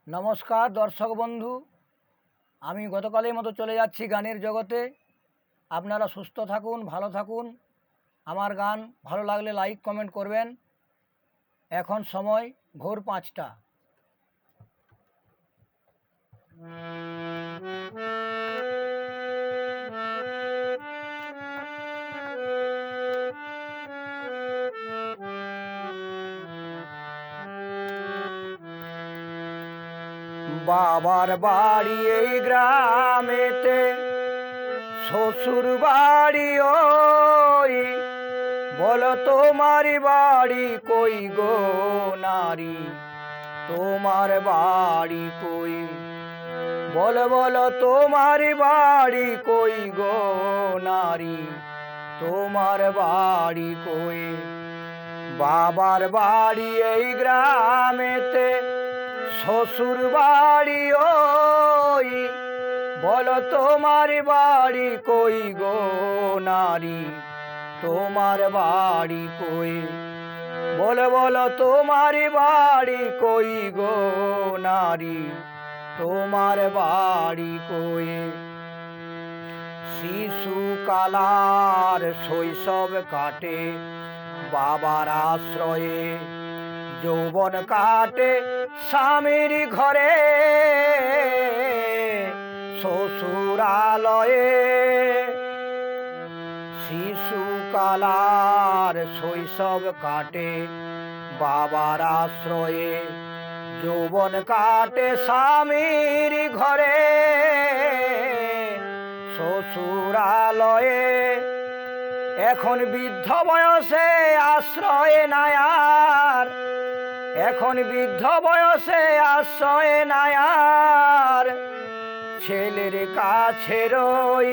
নমস্কার দর্শক বন্ধু, আমি গতকালের মতো চলে যাচ্ছি গানের জগতে। আপনারা সুস্থ থাকুন, ভালো থাকুন। আমার গান ভালো লাগলে লাইক কমেন্ট করবেন। এখন সময় ভোর 5টা। বাবার বাড়ি এই গ্রামেতে, শ্বশুর বাড়ি ওই, বলো তোমার বাড়ি কই গো নারী, তোমার বাড়ি কই, বলো বলো তোমার বাড়ি কই গো নারী, তোমার বাড়ি কই। বাবার বাড়ি এই গ্রামেতে, শ্বশুর বাড়ি ওই, বলো তোমার বাড়ি কই গো নারী, তোমার বাড়ি কই, বলো বলো তোমার বাড়ি কই গো নারী, তোমার বাড়ি কই। শিশুকালার শৈশব কাটে বাবার আশ্রয়ে, যৌবন কাটে স্বামীর ঘরে, শ্বশুরালয়ে। শিশুকালার শৈশব কাটে বাবার আশ্রয়ে, যৌবন কাটে স্বামীর ঘরে, শ্বশুরালয়ে। এখন বৃদ্ধ বয়সে আশ্রয় নায়ার, এখন বৃদ্ধ বয়সে আশ্রয় নায়ার, ছেলের কাছে রই,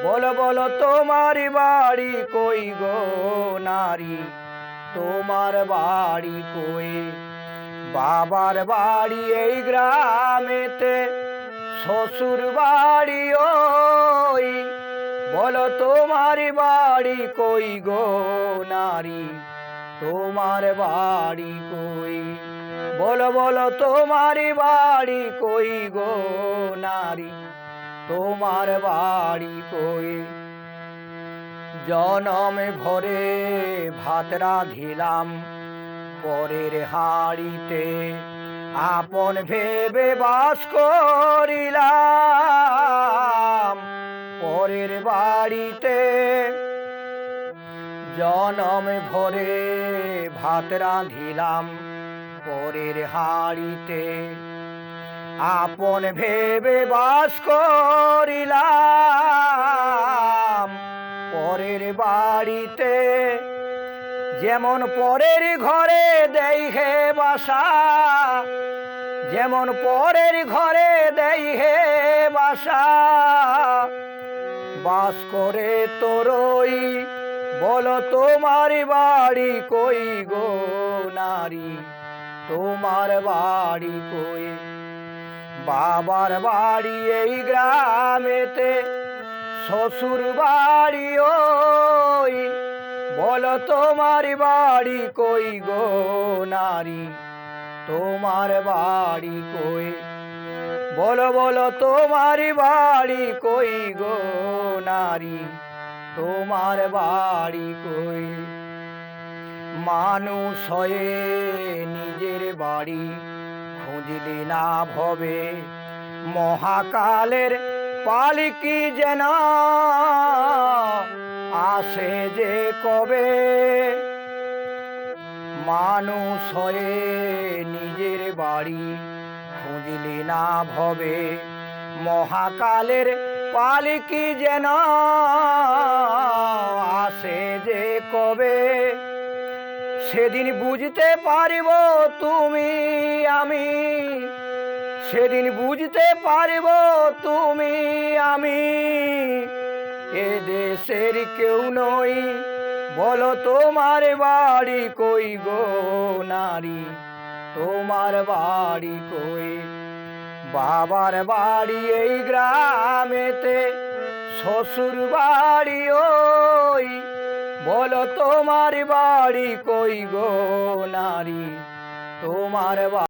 বলো বলো তোমার বাড়ি কই গো নারী, তোমার বাড়ি কই। বাবার বাড়ি এই গ্রামেতে, শ্বশুর বাড়ি ওই, বলো তোমার বাড়ি কই গো নারী, তোমার বাড়ি কই, বলো বলো তোমার বাড়ি কই গো নারী, তোমার বাড়ি কই। জনম ভরে ভাত রাঁধিলাম পরের হাঁড়িতে, আপন ভেবে বাস করিলাম পরের বাড়িতে। জনম ভরে ভাত রাঁধিলাম পরের হাঁড়িতে, আপন ভেবে বাস করিলাম পরের বাড়িতে। যেমন পরের ঘরে দেই হে বাসা, যেমন পরের ঘরে দেই হে বাসা, বাস করে তোরই, বলো তোমার বাড়ি কই গো নারী, তোমার বাড়ি কই। বাবার বাড়ি এই গ্রামেতে, শ্বশুর বাড়ি ওই, বলো তোমার বাড়ি কই গো নারী, তোমার বাড়ি কই, বলো বলো তোমার বাড়ি কই গো নারী, তোমার বাড়ি কই। মানুষ হয়ে নিজের বাড়ি খুঁজলি না ভবে, মহাকালের পালকি যেন আসে যে কবে। মানুষ হয়ে নিজের বাড়ি খুঁজলি না ভবে, মহাকালের পালকি যেন আসে যে কবে। সেদিন বুঝতে পারিব তুমি আমি, সেদিন বুঝতে পারিব তুমি আমি, এ দেশের কেউ নই, বলো তোমার বাড়ি কই গো নারী, তোমার বাড়ি কই। বাবার বাড়ি এই গ্রামেতে, শ্বশুর বাড়ি ওই, বলো তোমার বাড়ি কই গো নারী, তোমার